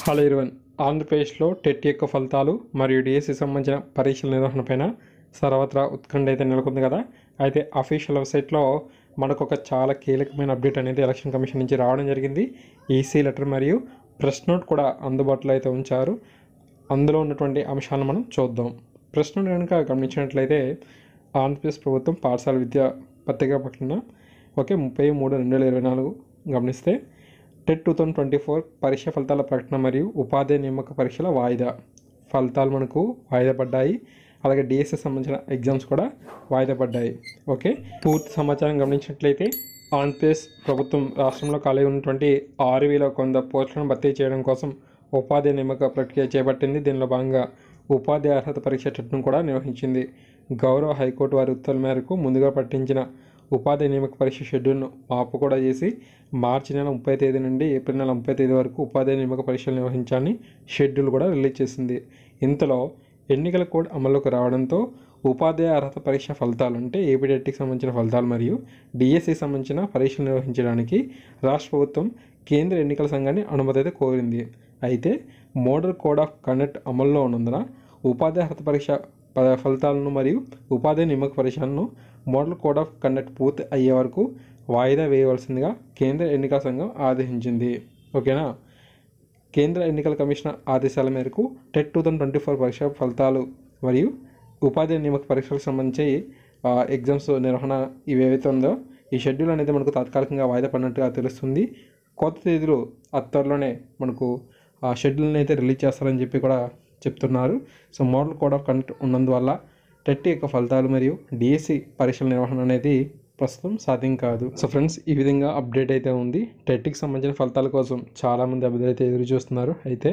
Hello ఇరవన్ ఆంధ్రప్రదేశ్లో TET యొక్క ఫలితాలు మరియు డిఎస్సి సంబంధించిన పరీక్షల నిర్వహణపైన సర్వత్రా ఉత్కంఠ అయితే నెలకొంది కదా. అయితే అఫీషియల్ వెబ్సైట్లో మనకు ఒక చాలా కీలకమైన అప్డేట్ అనేది ఎలక్షన్ కమిషన్ నుంచి రావడం జరిగింది. ఈసీ లెటర్ మరియు ప్రెస్ నోట్ కూడా అందుబాటులో అయితే ఉంచారు. అందులో ఉన్నటువంటి అంశాలను మనం చూద్దాం. ప్రెస్ నోట్ కనుక గమనించినట్లయితే ఆంధ్రప్రదేశ్ ప్రభుత్వం పాఠశాల విద్యా పత్రిక పక్కన 30/3/2024 గమనిస్తే టెట్ 2024 పరీక్ష ఫలితాల ప్రకటన మరియు ఉపాధ్యాయ నియామక పరీక్షల వాయిదా ఫలితాలు మనకు వాయిదా పడ్డాయి. అలాగే డిఎస్సి సంబంధించిన ఎగ్జామ్స్ కూడా వాయిదా పడ్డాయి. ఓకే, పూర్తి సమాచారం గమనించినట్లయితే ఆంధ్రప్రదేశ్ ప్రభుత్వం రాష్ట్రంలో ఖాళీ ఉన్నటువంటి 6,100 పోస్టులను భర్తీ చేయడం కోసం ఉపాధ్యాయ నియామక ప్రక్రియ చేపట్టింది. దీనిలో భాగంగా ఉపాధ్యాయ అర్హత పరీక్ష టెట్ను కూడా నిర్వహించింది. గౌరవ హైకోర్టు వారి ఉత్తర్వుల మేరకు ముందుగా పట్టించిన ఉపాధ్యాయ నియామక పరీక్ష షెడ్యూల్ను మార్పు కూడా చేసి మార్చి నెల 30 తేదీ నుండి ఏప్రిల్ నెల 30 తేదీ వరకు ఉపాధ్యాయ నియామక పరీక్షలు నిర్వహించాలని షెడ్యూల్ కూడా రిలీజ్ చేసింది. ఇంతలో ఎన్నికల కోడ్ అమల్లోకి రావడంతో ఉపాధ్యాయ అర్హత పరీక్ష ఫలితాలు అంటే ఏపీటెట్కి సంబంధించిన ఫలితాలు మరియు డిఎస్సికి సంబంధించిన పరీక్షలు నిర్వహించడానికి రాష్ట్ర ప్రభుత్వం కేంద్ర ఎన్నికల సంఘాన్ని అనుమతి అయితే కోరింది. అయితే మోడల్ కోడ్ ఆఫ్ కండక్ట్ అమల్లో ఉన్నందున ఉపాధ్యాయ అర్హత పరీక్ష ఫలితాలను మరియు ఉపాధ్యాయ నియామక పరీక్షలను మోడల్ కోడ్ ఆఫ్ కండక్ట్ పూర్తి అయ్యే వరకు వాయిదా వేయవలసిందిగా కేంద్ర ఎన్నికల సంఘం ఆదేశించింది. ఓకేనా, కేంద్ర ఎన్నికల కమిషన్ ఆదేశాల మేరకు టెట్ 2024 పరీక్ష ఫలితాలు మరియు ఉపాధ్యాయ నియామక పరీక్షలకు సంబంధించి ఎగ్జామ్స్ నిర్వహణ ఇవేవైతే ఉందో ఈ షెడ్యూల్ అనేది మనకు తాత్కాలికంగా వాయిదా పడినట్టుగా తెలుస్తుంది. కొత్త తేదీలు త్వరలోనే మనకు ఆ షెడ్యూల్ని అయితే రిలీజ్ చేస్తారని చెప్పి కూడా చెప్తున్నారు. So model code of conduct ఉన్నందువల్ల టెట్ యొక్క ఫలితాలు మరియు డిఎస్సి పరీక్షల నిర్వహణ అనేది ప్రస్తుతం సాధ్యం కాదు. సో ఫ్రెండ్స్, ఈ విధంగా అప్డేట్ అయితే ఉంది. టెట్కి సంబంధించిన ఫలితాల కోసం చాలామంది అభ్యర్థులు అయితే ఎదురు చూస్తున్నారు. అయితే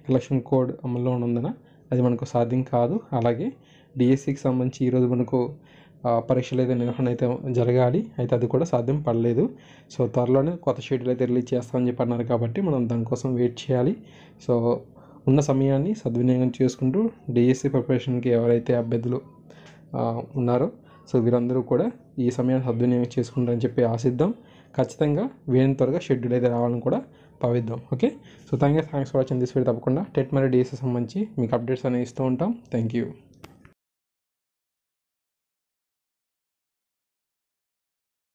ఎలక్షన్ కోడ్ అమల్లో ఉన్నందున అది మనకు సాధ్యం కాదు. అలాగే డిఎస్సికి సంబంధించి ఈరోజు మనకు పరీక్షలు అయితే నిర్వహణ అయితే జరగాలి. అయితే అది కూడా సాధ్యం పడలేదు. సో త్వరలోనే కొత్త షెడ్యూల్ అయితే రిలీజ్ చేస్తామని చెప్పి అన్నారు కాబట్టి మనం దానికోసం వెయిట్ చేయాలి. సో ఉన్న సమయాన్ని సద్వినియోగం చేసుకుంటూ డిఎస్సి ప్రిపరేషన్కి ఎవరైతే అభ్యర్థులు ఉన్నారో సో వీరందరూ కూడా ఈ సమయాన్ని సద్వినియోగం చేసుకుంటారని చెప్పి ఆశిద్దాం. ఖచ్చితంగా వీలైనంత త్వరగా షెడ్యూల్ అయితే రావాలని కూడా భావిద్దాం. Okay, so thanks for watching this video. తప్పకుండా టెట్ మరియు డిఎస్సి సంబంధించి మీకు అప్డేట్స్ అనేవి ఇస్తూ ఉంటాం. Thank you.